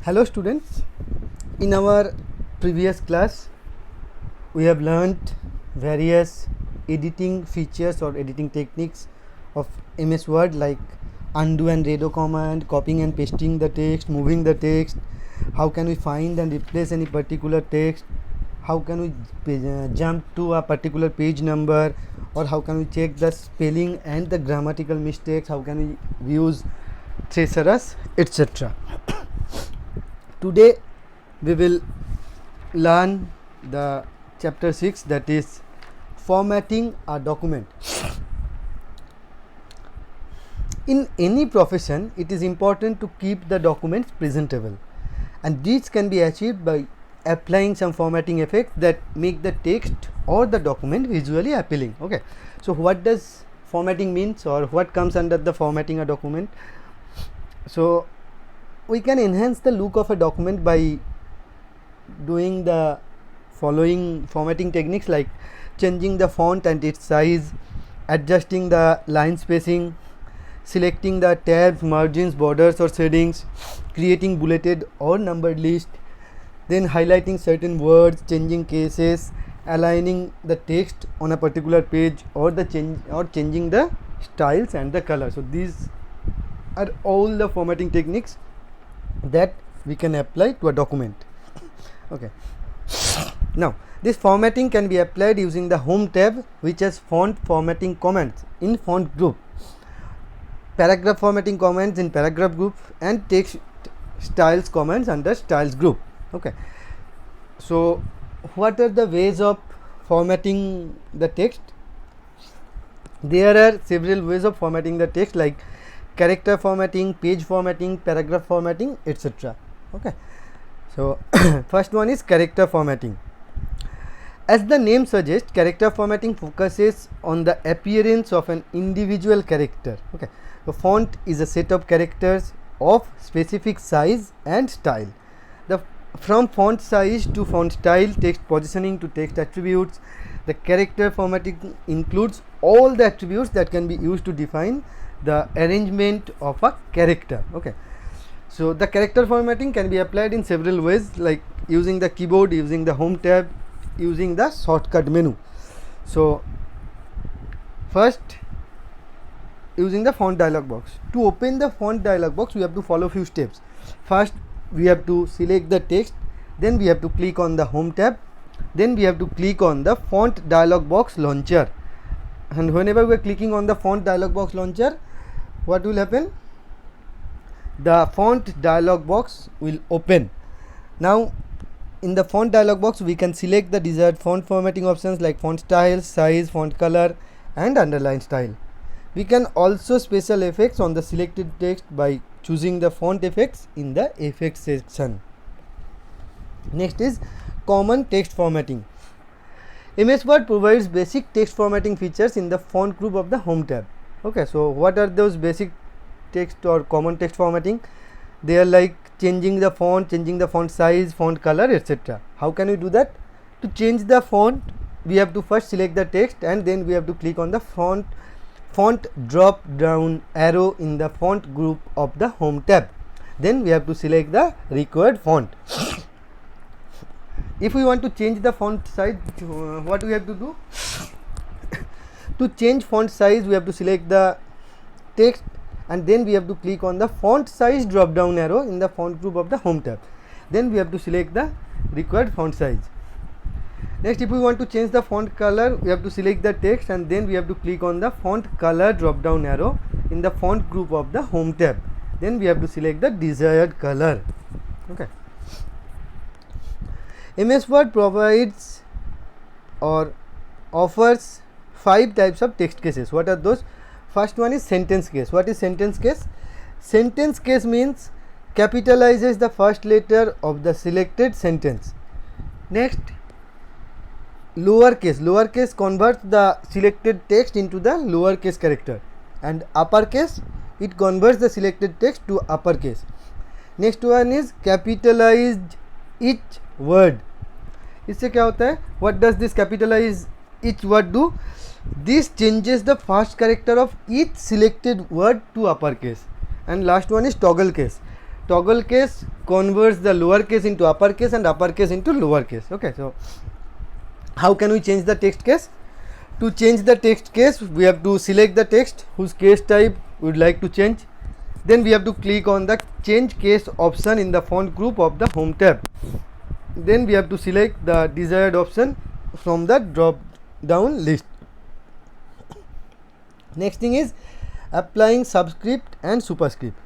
Hello students, in our previous class we have learned various editing features or editing techniques of MS Word like undo and redo command, copying and pasting the text, moving the text, how can we find and replace any particular text, how can we jump to a particular page number, or how can we check the spelling and the grammatical mistakes, how can we use thesaurus, etc. Today we will learn the chapter 6, that is formatting a document. In any profession it is important to keep the documents presentable, and this can be achieved by applying some formatting effects that make the text or the document visually appealing. Okay, so what does formatting means, or what comes under the formatting a document? So we can enhance the look of a document by doing the following formatting techniques like changing the font and its size, adjusting the line spacing, selecting the tabs, margins, borders or shadings, creating bulleted or numbered list, then highlighting certain words, changing cases, aligning the text on a particular page, or changing the styles and the color. So these are all the formatting techniques that we can apply to a document. Okay, now this formatting can be applied using the home tab, which has font formatting commands in font group, paragraph formatting commands in paragraph group, and text styles commands under styles group. Okay, so what are the ways of formatting the text? There are several ways of formatting the text like character formatting, page formatting, paragraph formatting, etc. Okay, so first one is character formatting. As the name suggests, character formatting focuses on the appearance of an individual character. Okay, so font is a set of characters of specific size and style. From font size to font style, text positioning to text attributes, the character formatting includes all the attributes that can be used to define the arrangement of a character. Okay, so the character formatting can be applied in several ways like using the keyboard, using the home tab, using the shortcut menu. So first, using the font dialog box. To open the font dialog box we have to follow few steps. First we have to select the text, then we have to click on the home tab, then we have to click on the font dialog box launcher, and whenever we are clicking on the font dialog box launcher, what will happen? The font dialog box will open. Now in the font dialog box we can select the desired font formatting options like font style, size, font color and underline style. We can also special effects on the selected text by choosing the font effects in the effects section. Next is common text formatting. MS Word provides basic text formatting features in the font group of the home tab. Okay, so what are those basic text or common text formatting? They are like changing the font size, font color, etc. How can we do that? To change the font we have to first select the text and then we have to click on the font drop down arrow in the font group of the home tab, then we have to select the required font. If we want to change the font size, what we have to do? To change font size we have to select the text and then we have to click on the font size drop down arrow in the font group of the home tab, then we have to select the required font size. Next, if we want to change the font color we have to select the text and then we have to click on the font color drop down arrow in the font group of the home tab, then we have to select the desired color. Okay, MS Word provides or offers 5 types of text cases. What are those? First one is sentence case. What is sentence case? Sentence case means capitalizes the first letter of the selected sentence. Next, lowercase converts the selected text into the lowercase character, and uppercase it converts the selected text to uppercase. Next one is capitalized each word. इससे क्या होता है? What does this capitalize each word do? This changes the first character of each selected word to uppercase. And last one is toggle case. toggle case converts the lower case into upper case and upper case into lower case. Okay, so how can we change the text case? To change the text case, we have to select the text whose case type we would like to change. Then we have to click on the change case option in the font group of the home tab. Then we have to select the desired option from the drop down list. Next thing is applying subscript and superscript.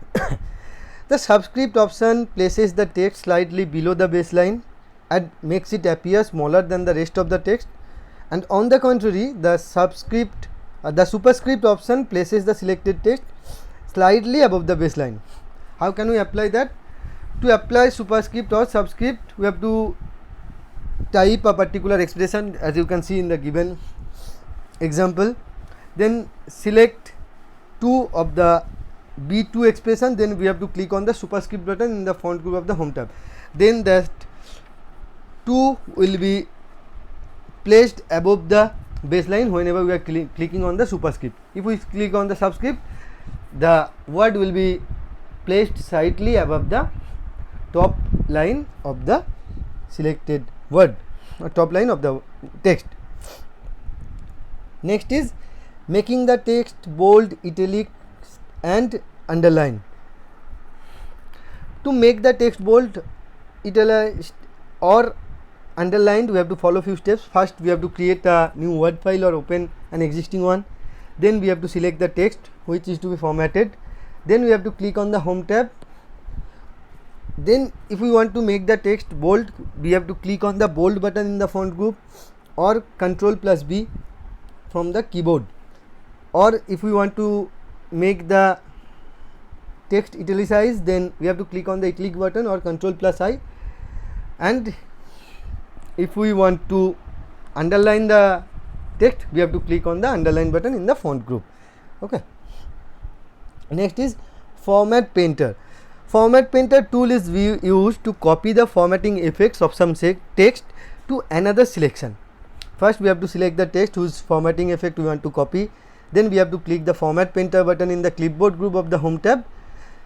The subscript option places the text slightly below the baseline and makes it appear smaller than the rest of the text, and on the contrary, the superscript option places the selected text slightly above the baseline. How can we apply that? To apply superscript or subscript, we have to type a particular expression as you can see in the given example, then select 2 of the B2 expression, then we have to click on the superscript button in the font group of the home tab. Then that 2 will be placed above the baseline whenever we are clicking on the superscript. If we click on the subscript, the word will be placed slightly above the top line of the selected word or top line of the text. Next is making the text bold, italic and underline. To make the text bold, italicized or underlined, we have to follow few steps. First, we have to create a new word file or open an existing one. Then we have to select the text which is to be formatted. Then we have to click on the home tab. Then if we want to make the text bold, we have to click on the bold button in the font group or Ctrl+B from the keyboard. Or if we want to make the text italicized, then we have to click on the italic button or Ctrl+I. And if we want to underline the text, we have to click on the underline button in the font group. Okay. Next is Format Painter. Format Painter tool is used to copy the formatting effects of some text to another selection. First, we have to select the text whose formatting effect we want to copy. Then we have to click the Format Painter button in the clipboard group of the home tab.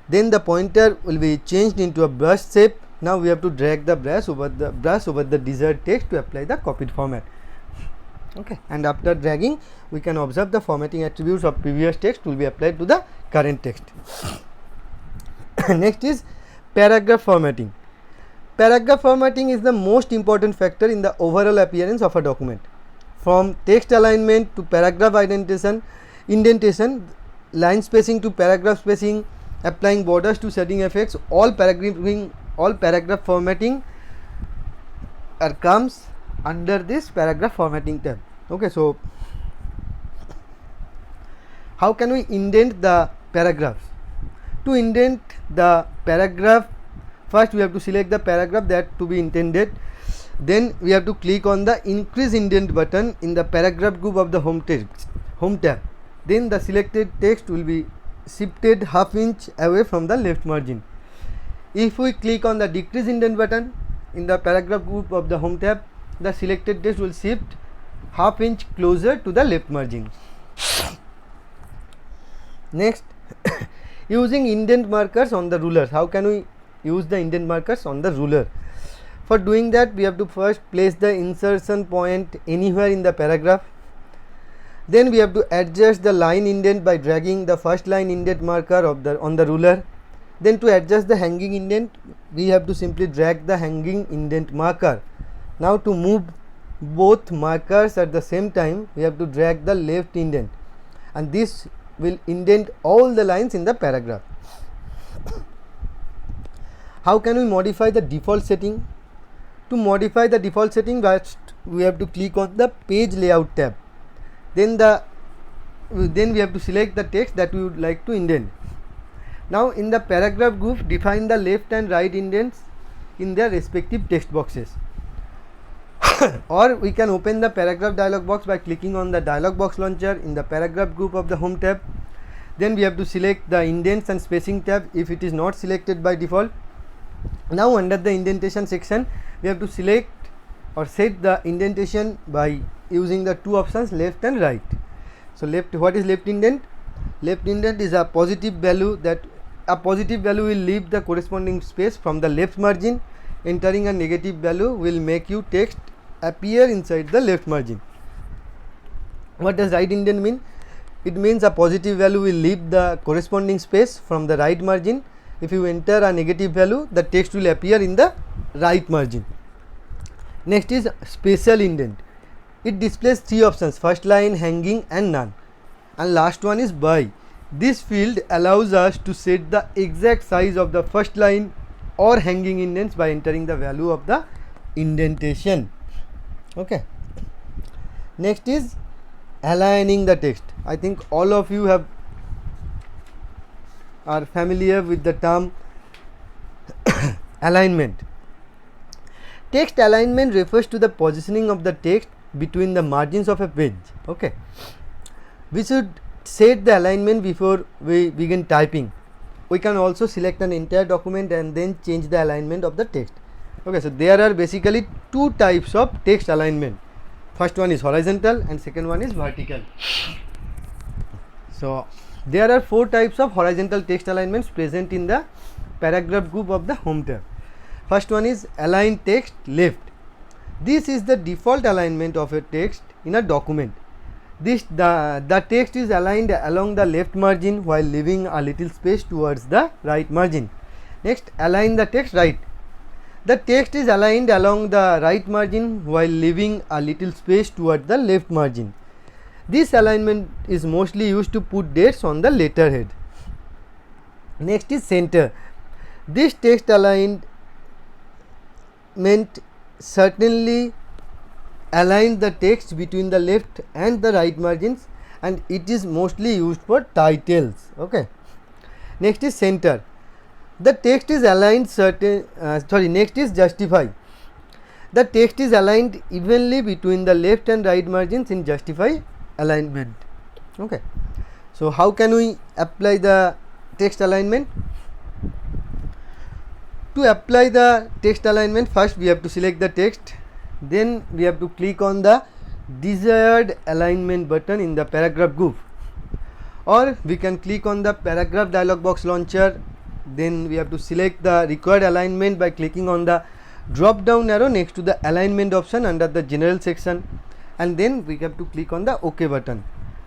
Then the pointer will be changed into a brush shape. Now we have to drag the brush over the desired text to apply the copied format. Okay, and after dragging, we can observe the formatting attributes of previous text will be applied to the current text. Next is paragraph formatting. Paragraph formatting is the most important factor in the overall appearance of a document. From text alignment to paragraph indentation, line spacing to paragraph spacing, applying borders to shading effects, all paragraph formatting comes under this paragraph formatting tab. Okay, so how can we indent the paragraphs? To indent the paragraph, first we have to select the paragraph that to be indented. Then we have to click on the increase indent button in the paragraph group of the home tab. Then the selected text will be shifted ½ inch away from the left margin. If we click on the decrease indent button in the paragraph group of the home tab, the selected text will shift ½ inch closer to the left margin. Next, using indent markers on the rulers. How can we use the indent markers on the ruler? For doing that, we have to first place the insertion point anywhere in the paragraph. Then we have to adjust the line indent by dragging the first line indent marker on the ruler. Then to adjust the hanging indent, we have to simply drag the hanging indent marker. Now to move both markers at the same time, we have to drag the left indent, and this will indent all the lines in the paragraph. How can we modify the default setting? To modify the default setting, we have to click on the page layout tab. Then we have to select the text that we would like to indent. Now in the paragraph group, define the left and right indents in their respective text boxes. Or we can open the paragraph dialog box by clicking on the dialog box launcher in the paragraph group of the home tab. Then we have to select the indents and spacing tab if it is not selected by default. Now under the indentation section, we have to select or set the indentation by using the two options left and right. So what is left indent? Left indent is a positive value that a positive value will leave the corresponding space from the left margin. Entering a negative value will make your text appear inside the left margin. What does right indent mean? It means a positive value will leave the corresponding space from the right margin. If you enter a negative value, the text will appear in the right margin. Next is special indent. It displays three options: first line, hanging and none, and last one is by. This field allows us to set the exact size of the first line or hanging indents by entering the value of the indentation. Okay. Next is aligning the text. I think all of you are familiar with the term alignment. Text alignment refers to the positioning of the text between the margins of a page. Okay, we should set the alignment before we begin typing. We can also select an entire document and then change the alignment of the text. Okay, so there are basically two types of text alignment. First one is horizontal and second one is vertical. So there are four types of horizontal text alignments present in the paragraph group of the home tab. First one is align text left. This is the default alignment of a text in a document. The text is aligned along the left margin while leaving a little space towards the right margin. Next, align the text right. The text is aligned along the right margin while leaving a little space towards the left margin. This alignment is mostly used to put dates on the letterhead. Next is center. This text alignment certainly aligns the text between the left and the right margins, and it is mostly used for titles. Okay. Next is center. The text is aligned next is justify. The text is aligned evenly between the left and right margins in justify alignment. Okay. So how can we apply the text alignment? To apply the text alignment, first we have to select the text, then we have to click on the desired alignment button in the paragraph group, or we can click on the paragraph dialog box launcher. Then we have to select the required alignment by clicking on the drop down arrow next to the alignment option under the general section, and then we have to click on the OK button.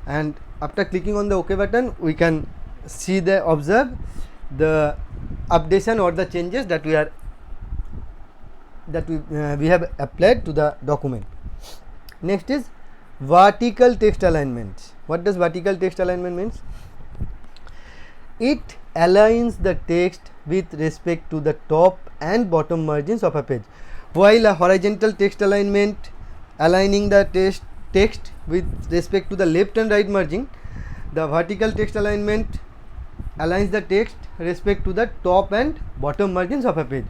And after clicking on the OK button, we can observe the updation or the changes that we have applied to the document. Next is vertical text alignment. What does vertical text alignment means? It aligns the text with respect to the top and bottom margins of a page. While a horizontal text alignment aligning the text with respect to the left and right margin, the vertical text alignment aligns the text respect to the top and bottom margins of a page.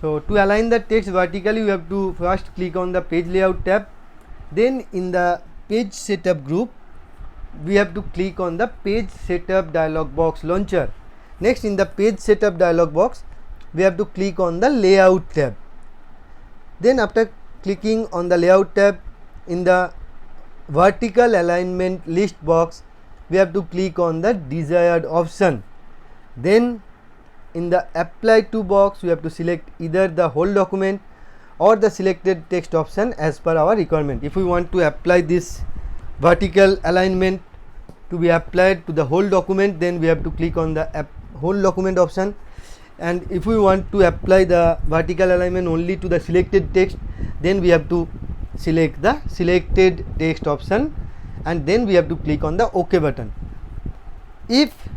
So to align the text vertically, you have to first click on the page layout tab. Then in the page setup group, we have to click on the page setup dialog box launcher. Next, in the page setup dialog box, we have to click on the layout tab. Then after clicking on the layout tab, in the vertical alignment list box, we have to click on the desired option. Then in the apply to box, we have to select either the whole document or the selected text option as per our requirement. If we want to apply this vertical alignment to be applied to the whole document, then we have to click on the whole document option, and if we want to apply the vertical alignment only to the selected text, then we have to select the selected text option, and then we have to click on the OK button. If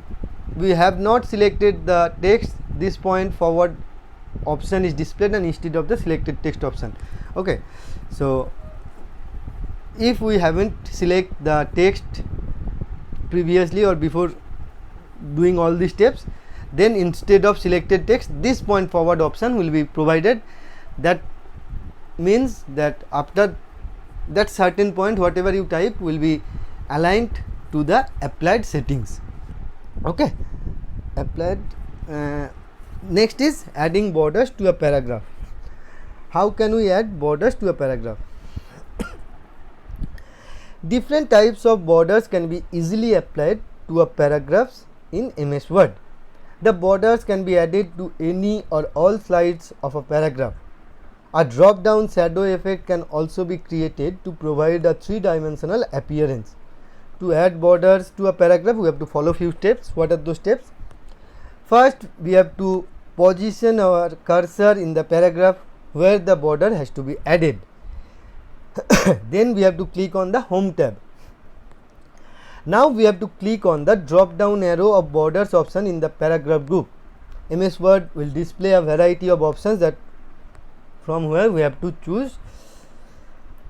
we have not selected the text, this point forward option is displayed and instead of the selected text option. Okay, so if we haven't select the text previously or before doing all these steps, then instead of selected text, this point forward option will be provided. That means that after that certain point, whatever you type will be aligned to the applied settings. Okay, applied. Next is adding borders to a paragraph. How can we add borders to a paragraph? Different types of borders can be easily applied to a paragraphs in MS Word. The borders can be added to any or all slides of a paragraph. A drop down shadow effect can also be created to provide a three-dimensional appearance. To add borders to a paragraph, we have to follow few steps. What are those steps? First, we have to position our cursor in the paragraph where the border has to be added. Then we have to click on the home tab. Now we have to click on the drop down arrow of borders option in the paragraph group. MS Word will display a variety of options that from where we have to choose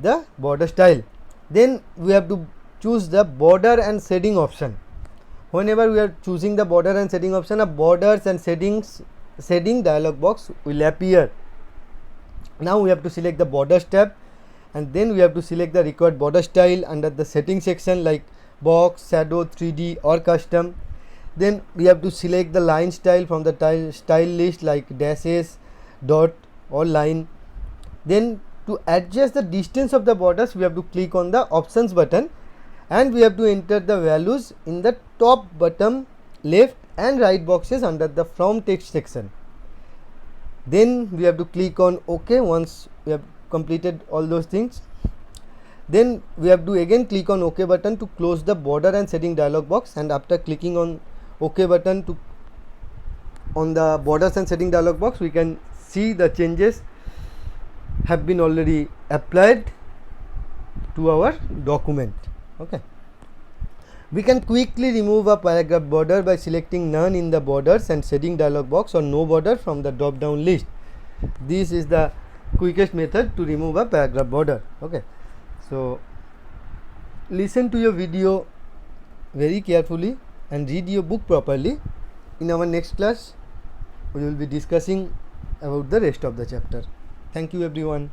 the border style. Then we have to choose the border and shading option. Whenever we are choosing the border and shading option, a borders and shading dialog box will appear. Now we have to select the borders tab, and then we have to select the required border style under the setting section like box, shadow, 3D or custom. Then we have to select the line style from the style list like dashes, dot or line. Then to adjust the distance of the borders, we have to click on the options button, and we have to enter the values in the top, bottom, left and right boxes under the from text section. Then we have to click on OK once we have completed all those things. Then we have to again click on OK button to close the border and setting dialog box, and after clicking on OK button on the borders and setting dialog box, we can see the changes have been already applied to our document. Okay. We can quickly remove a paragraph border by selecting none in the borders and setting dialog box or no border from the drop down list. This is the quickest method to remove a paragraph border. Okay. So listen to your video very carefully and read your book properly. In our next class, we will be discussing about the rest of the chapter. Thank you everyone.